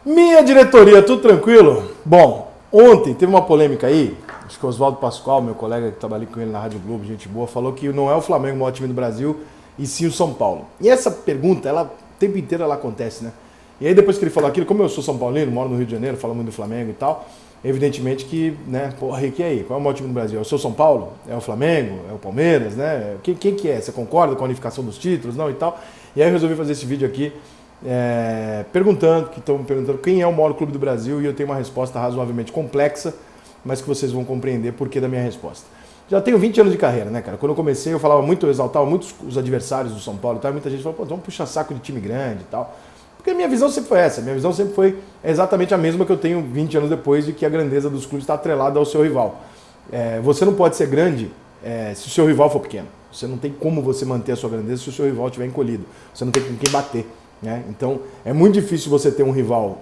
Minha diretoria, tudo tranquilo? Bom, ontem teve uma polêmica aí, acho que o Oswaldo Pascoal, meu colega que trabalhei com ele na Rádio Globo, gente boa, falou que não é o Flamengo o maior time do Brasil, e sim o São Paulo. E essa pergunta, ela o tempo inteiro ela acontece, né? E aí depois que ele falou aquilo, como eu sou São Paulino, moro no Rio de Janeiro, falo muito do Flamengo e tal, evidentemente que, né, porra, e aí? Qual é o maior time do Brasil? É o seu São Paulo? É o Flamengo? É o Palmeiras, né? Quem que é? Você concorda com a unificação dos títulos? Não e tal? E aí eu resolvi fazer esse vídeo aqui, estão me perguntando quem é o maior clube do Brasil, e eu tenho uma resposta razoavelmente complexa, mas que vocês vão compreender por que da minha resposta. Já tenho 20 anos de carreira, né, cara? Quando eu comecei, eu falava muito, eu exaltava muito os adversários do São Paulo e tal, muita gente falou, pô, vamos puxar saco de time grande e tal. Porque a minha visão sempre foi essa, minha visão sempre foi exatamente a mesma que eu tenho 20 anos depois, de que a grandeza dos clubes está atrelada ao seu rival. Você não pode ser grande se o seu rival for pequeno. Você não tem como você manter a sua grandeza se o seu rival estiver encolhido. Você não tem com quem bater. Né? Então, é muito difícil você ter um rival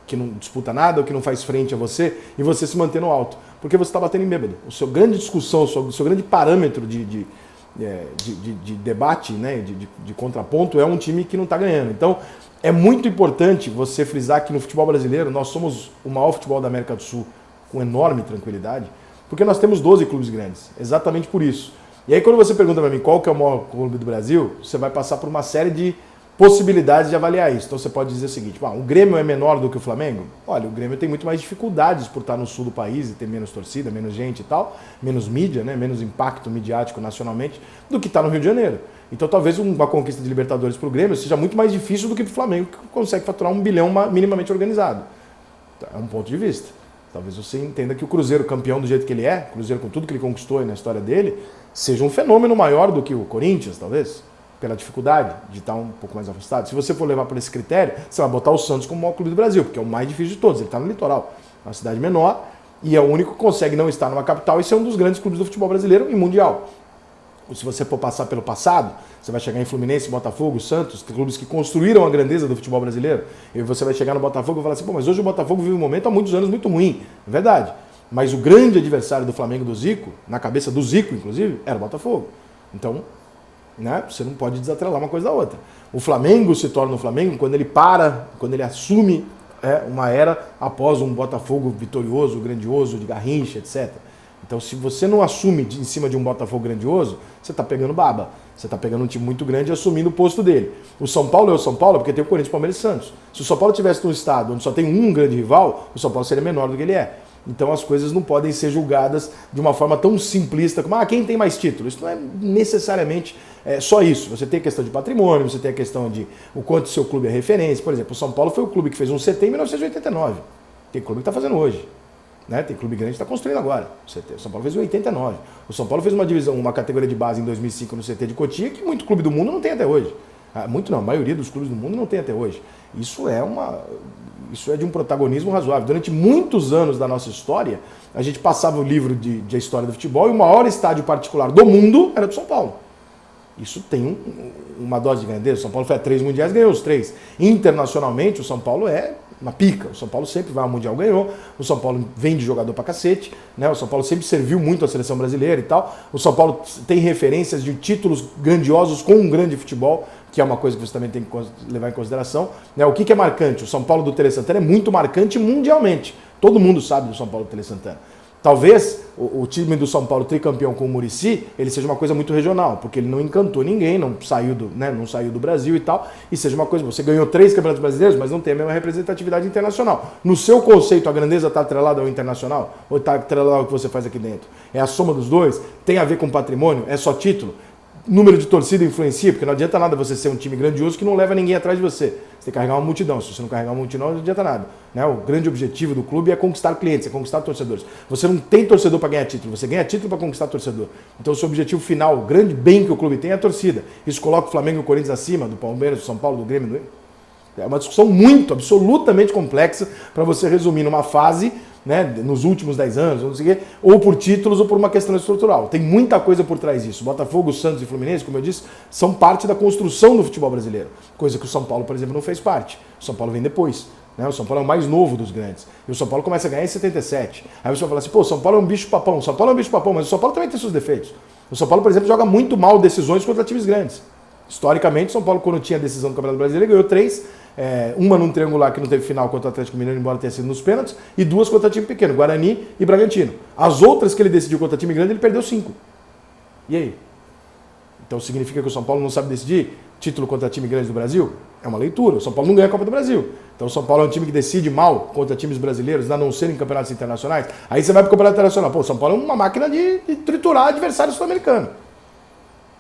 que não disputa nada, ou que não faz frente a você, e você se manter no alto. Porque você está batendo em bêbado. O seu grande discussão, o seu grande parâmetro de debate, né, de contraponto, é um time que não está ganhando. Então, é muito importante você frisar que no futebol brasileiro nós somos o maior futebol da América do Sul com enorme tranquilidade, porque nós temos 12 clubes grandes, exatamente por isso. E aí quando você pergunta para mim qual que é o maior clube do Brasil, você vai passar por uma série de possibilidades de avaliar isso. Então você pode dizer o seguinte, o Grêmio é menor do que o Flamengo? Olha, o Grêmio tem muito mais dificuldades por estar no sul do país e ter menos torcida, menos gente e tal, menos mídia, né, menos impacto midiático nacionalmente, do que está no Rio de Janeiro. Então talvez uma conquista de Libertadores para o Grêmio seja muito mais difícil do que para o Flamengo, que consegue faturar 1 bilhão minimamente organizado. É um ponto de vista. Talvez você entenda que o Cruzeiro, campeão do jeito que ele é, o Cruzeiro com tudo que ele conquistou na história dele, seja um fenômeno maior do que o Corinthians, talvez, pela dificuldade de estar um pouco mais afastado. Se você for levar por esse critério, você vai botar o Santos como o maior clube do Brasil, porque é o mais difícil de todos, ele está no litoral, é uma cidade menor, e é o único que consegue não estar numa capital e ser um dos grandes clubes do futebol brasileiro e mundial. Se você for passar pelo passado, você vai chegar em Fluminense, Botafogo, Santos, clubes que construíram a grandeza do futebol brasileiro, e você vai chegar no Botafogo e falar assim, pô, mas hoje o Botafogo vive um momento há muitos anos muito ruim. É verdade. Mas o grande adversário do Flamengo, do Zico, na cabeça do Zico, inclusive, era o Botafogo. Então, né, você não pode desatrelar uma coisa da outra. O Flamengo se torna o Flamengo quando ele assume uma era após um Botafogo vitorioso, grandioso, de Garrincha, etc. Então, se você não assume em cima de um Botafogo grandioso, você está pegando baba. Você está pegando um time muito grande e assumindo o posto dele. O São Paulo é o São Paulo porque tem o Corinthians, Palmeiras e Santos. Se o São Paulo tivesse num estado onde só tem um grande rival, o São Paulo seria menor do que ele é. Então, as coisas não podem ser julgadas de uma forma tão simplista como, quem tem mais títulos? Isso não é necessariamente só isso. Você tem a questão de patrimônio, você tem a questão de o quanto o seu clube é referência. Por exemplo, o São Paulo foi o clube que fez um CT em 1989. Tem clube que está fazendo hoje. Né? Tem clube grande que está construindo agora. O São Paulo fez em 89. O São Paulo fez uma divisão, uma categoria de base em 2005 no CT de Cotia, que muito clube do mundo não tem até hoje. Muito não, a maioria dos clubes do mundo não tem até hoje. Isso é de um protagonismo razoável. Durante muitos anos da nossa história, a gente passava o livro de história do futebol e o maior estádio particular do mundo era do São Paulo. Isso tem uma dose de grandeza. O São Paulo foi a 3 mundiais, ganhou os 3. Internacionalmente, o São Paulo é uma pica. O São Paulo sempre vai ao Mundial, ganhou. O São Paulo vende jogador pra cacete, né? O São Paulo sempre serviu muito a seleção brasileira e tal. O São Paulo tem referências de títulos grandiosos com um grande futebol, que é uma coisa que você também tem que levar em consideração. Né? O que é marcante? O São Paulo do Tele Santana é muito marcante mundialmente. Todo mundo sabe do São Paulo do Tele Santana. Talvez o time do São Paulo tricampeão com o Muricy, ele seja uma coisa muito regional, porque ele não encantou ninguém, não saiu do Brasil e tal, e seja uma coisa, você ganhou 3 campeonatos brasileiros, mas não tem a mesma representatividade internacional. No seu conceito, a grandeza está atrelada ao internacional? Ou está atrelada ao que você faz aqui dentro? É a soma dos dois? Tem a ver com patrimônio? É só título? Número de torcida influencia, porque não adianta nada você ser um time grandioso que não leva ninguém atrás de você. Você tem que carregar uma multidão. Se você não carregar uma multidão, não adianta nada. Né? O grande objetivo do clube é conquistar clientes, é conquistar torcedores. Você não tem torcedor para ganhar título, você ganha título para conquistar torcedor. Então o seu objetivo final, o grande bem que o clube tem é a torcida. Isso coloca o Flamengo e o Corinthians acima do Palmeiras, do São Paulo, do Grêmio. É uma discussão absolutamente complexa para você resumir numa fase, né, nos últimos 10 anos, não sei o quê, ou por títulos ou por uma questão estrutural. Tem muita coisa por trás disso. Botafogo, Santos e Fluminense, como eu disse, são parte da construção do futebol brasileiro. Coisa que o São Paulo, por exemplo, não fez parte. O São Paulo vem depois. Né? O São Paulo é o mais novo dos grandes. E o São Paulo começa a ganhar em 77. Aí você vai falar assim, pô, o São Paulo é um bicho-papão. O São Paulo é um bicho-papão, mas o São Paulo também tem seus defeitos. O São Paulo, por exemplo, joga muito mal decisões contra times grandes. Historicamente, o São Paulo, quando tinha a decisão do Campeonato Brasileiro, ganhou 3 uma num triangular que não teve final contra o Atlético Mineiro, embora tenha sido nos pênaltis, e 2 contra time pequeno, Guarani e Bragantino. As outras que ele decidiu contra time grande, ele perdeu 5. E aí? Então significa que o São Paulo não sabe decidir título contra time grande do Brasil? É uma leitura. O São Paulo não ganha a Copa do Brasil. Então o São Paulo é um time que decide mal contra times brasileiros, a não ser em campeonatos internacionais. Aí você vai para o campeonato internacional. Pô, o São Paulo é uma máquina de triturar adversário sul-americano.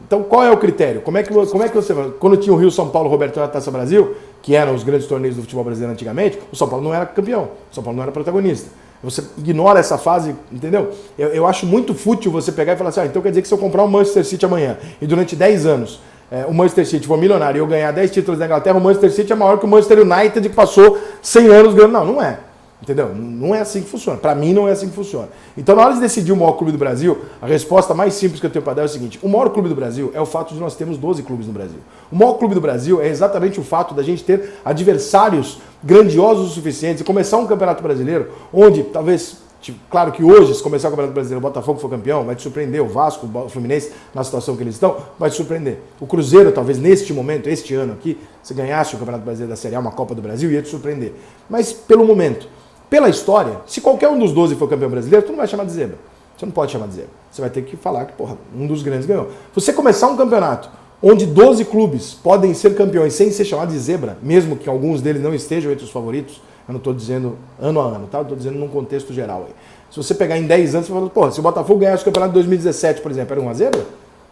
Então qual é o critério? Como é que você... Quando tinha o Rio, São Paulo, Roberto e Taça Brasil, que eram os grandes torneios do futebol brasileiro antigamente, o São Paulo não era campeão. O São Paulo não era protagonista. Você ignora essa fase, entendeu? Eu acho muito fútil você pegar e falar assim, então quer dizer que se eu comprar um Manchester City amanhã e durante 10 anos o Manchester City for milionário e eu ganhar 10 títulos da Inglaterra, o Manchester City é maior que o Manchester United que passou 100 anos ganhando. Não, não é. Entendeu? Não é assim que funciona. Para mim não é assim que funciona. Então na hora de decidir o maior clube do Brasil, a resposta mais simples que eu tenho para dar é o seguinte, o maior clube do Brasil é o fato de nós termos 12 clubes no Brasil. O maior clube do Brasil é exatamente o fato da gente ter adversários grandiosos o suficientes e começar um campeonato brasileiro onde talvez... Claro que hoje, se começar o Campeonato Brasileiro, o Botafogo for campeão, vai te surpreender. O Vasco, o Fluminense, na situação que eles estão, vai te surpreender. O Cruzeiro, talvez neste momento, este ano aqui, se ganhasse o Campeonato Brasileiro da Série A, uma Copa do Brasil, ia te surpreender. Mas pelo momento, pela história, se qualquer um dos 12 for campeão brasileiro, tu não vai chamar de zebra. Você não pode chamar de zebra. Você vai ter que falar que, porra, um dos grandes ganhou. Se você começar um campeonato onde 12 clubes podem ser campeões sem ser chamado de zebra, mesmo que alguns deles não estejam entre os favoritos, eu não estou dizendo ano a ano, tá? Eu estou dizendo num contexto geral. Aí. Se você pegar em 10 anos, você fala, porra, se o Botafogo ganhasse o campeonato de 2017, por exemplo, era uma zebra?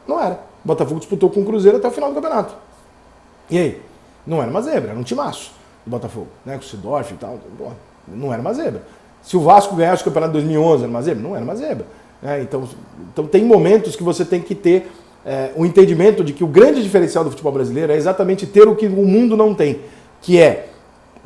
Não era. O Botafogo disputou com o Cruzeiro até o final do campeonato. E aí? Não era uma zebra, era um timaço do Botafogo, né? Com o Sidorf e tal. Porra, não era uma zebra. Se o Vasco ganhasse o campeonato de 2011, era uma zebra? Não era uma zebra. Então tem momentos que você tem que ter o entendimento de que o grande diferencial do futebol brasileiro é exatamente ter o que o mundo não tem, que é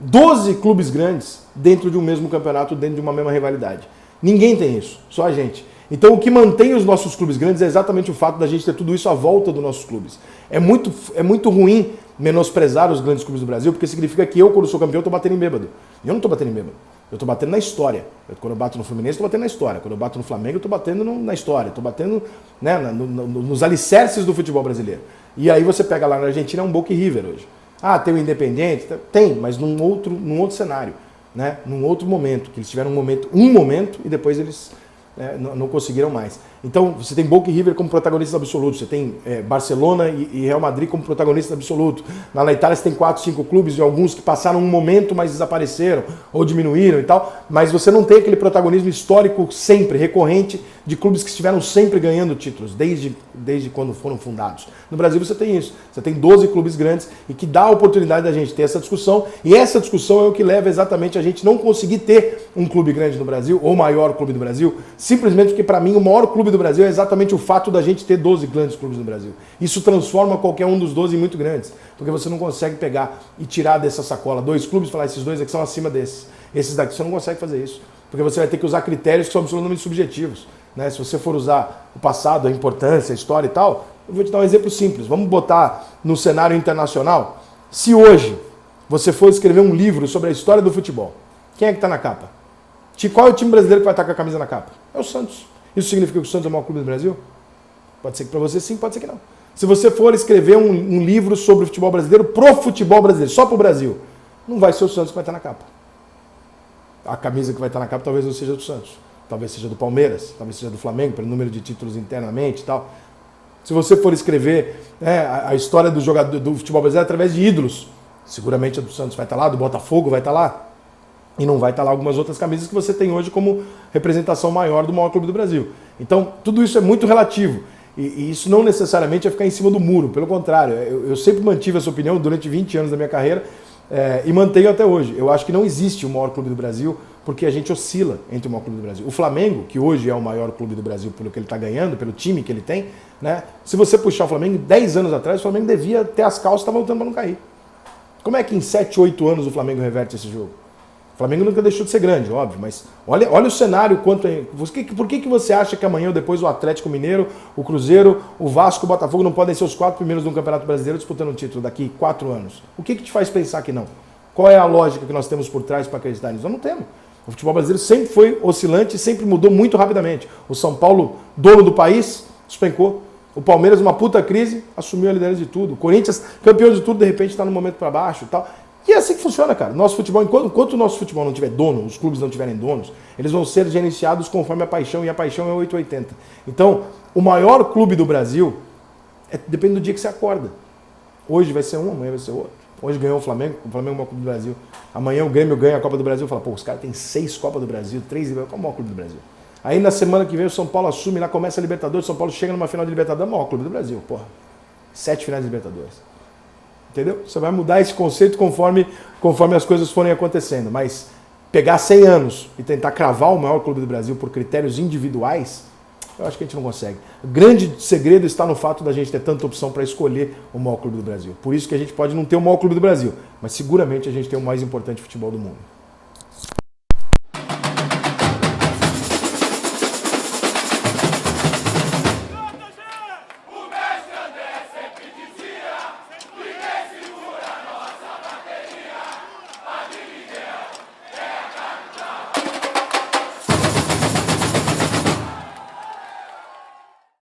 12 clubes grandes dentro de um mesmo campeonato, dentro de uma mesma rivalidade. Ninguém tem isso, só a gente. Então o que mantém os nossos clubes grandes é exatamente o fato da gente ter tudo isso à volta dos nossos clubes. É muito ruim menosprezar os grandes clubes do Brasil, porque significa que eu, quando sou campeão, estou batendo em bêbado. E eu não estou batendo em bêbado. Eu estou batendo na história. Quando eu bato no Fluminense, estou batendo na história. Quando eu bato no Flamengo, estou batendo na história. Estou batendo, né, nos alicerces do futebol brasileiro. E aí você pega lá na Argentina, é um Boca e River hoje. Ah, tem o Independiente? Tem, mas num outro cenário, né? Num outro momento, que eles tiveram um momento e depois eles não conseguiram mais. Então, você tem Boca e River como protagonistas absolutos, você tem Barcelona e Real Madrid como protagonistas absolutos. Na Itália você tem 4, 5 clubes e alguns que passaram um momento, mas desapareceram ou diminuíram e tal, mas você não tem aquele protagonismo histórico sempre, recorrente, de clubes que estiveram sempre ganhando títulos, desde quando foram fundados. No Brasil você tem isso, você tem 12 clubes grandes e que dá a oportunidade da gente ter essa discussão, e essa discussão é o que leva exatamente a gente não conseguir ter um clube grande no Brasil, ou o maior clube do Brasil, simplesmente porque para mim o maior clube do Brasil é exatamente o fato da gente ter 12 grandes clubes no Brasil. Isso transforma qualquer um dos 12 em muito grandes, porque você não consegue pegar e tirar dessa sacola 2 clubes e falar, esses 2 aqui são acima desses. Esses daqui você não consegue fazer isso, porque você vai ter que usar critérios que são absolutamente subjetivos. Né? Se você for usar o passado, a importância, a história e tal, eu vou te dar um exemplo simples. Vamos botar no cenário internacional. Se hoje você for escrever um livro sobre a história do futebol, quem é que está na capa? Qual é o time brasileiro que vai estar com a camisa na capa? É o Santos. Isso significa que o Santos é o maior clube do Brasil? Pode ser que para você sim, pode ser que não. Se você for escrever um livro sobre o futebol brasileiro, pro futebol brasileiro, só pro Brasil, não vai ser o Santos que vai estar na capa. A camisa que vai estar na capa talvez não seja do Santos. Talvez seja do Palmeiras, talvez seja do Flamengo, pelo número de títulos internamente e tal. Se você for escrever a história do jogador do futebol brasileiro através de ídolos, seguramente a do Santos vai estar lá, do Botafogo vai estar lá, e não vai estar lá algumas outras camisas que você tem hoje como representação maior do maior clube do Brasil. Então, tudo isso é muito relativo. E isso não necessariamente é ficar em cima do muro, pelo contrário. Eu sempre mantive essa opinião durante 20 anos da minha carreira e mantenho até hoje. Eu acho que não existe o maior clube do Brasil porque a gente oscila entre o maior clube do Brasil. O Flamengo, que hoje é o maior clube do Brasil pelo que ele está ganhando, pelo time que ele tem, né? Se você puxar o Flamengo, 10 anos atrás, o Flamengo devia ter as calças e estar voltando para não cair. Como é que em 7, 8 anos o Flamengo reverte esse jogo? O Flamengo nunca deixou de ser grande, óbvio, mas olha o cenário quanto é. Por que você acha que amanhã ou depois o Atlético Mineiro, o Cruzeiro, o Vasco, o Botafogo não podem ser os 4 primeiros de um Campeonato Brasileiro disputando um título daqui 4 anos? O que te faz pensar que não? Qual é a lógica que nós temos por trás para acreditar nisso? Nós não temos. O futebol brasileiro sempre foi oscilante e sempre mudou muito rapidamente. O São Paulo, dono do país, despencou. O Palmeiras, uma puta crise, assumiu a liderança de tudo. O Corinthians, campeão de tudo, de repente está no momento para baixo e tal. E é assim que funciona, cara. Nosso futebol, enquanto o nosso futebol não tiver dono, os clubes não tiverem donos, eles vão ser gerenciados conforme a paixão, e a paixão é 880. Então, o maior clube do Brasil depende do dia que você acorda. Hoje vai ser um, amanhã vai ser outro. Hoje ganhou o Flamengo é o maior clube do Brasil. Amanhã o Grêmio ganha a Copa do Brasil, fala, pô, os caras têm 6 Copas do Brasil, 3, qual é o maior clube do Brasil? Aí na semana que vem o São Paulo assume, lá começa a Libertadores, São Paulo chega numa final de Libertadores, é o maior clube do Brasil, porra. 7 finais de Libertadores. Entendeu? Você vai mudar esse conceito conforme as coisas forem acontecendo. Mas pegar 100 anos e tentar cravar o maior clube do Brasil por critérios individuais, eu acho que a gente não consegue. O grande segredo está no fato da gente ter tanta opção para escolher o maior clube do Brasil. Por isso que a gente pode não ter o maior clube do Brasil, mas seguramente a gente tem o mais importante futebol do mundo.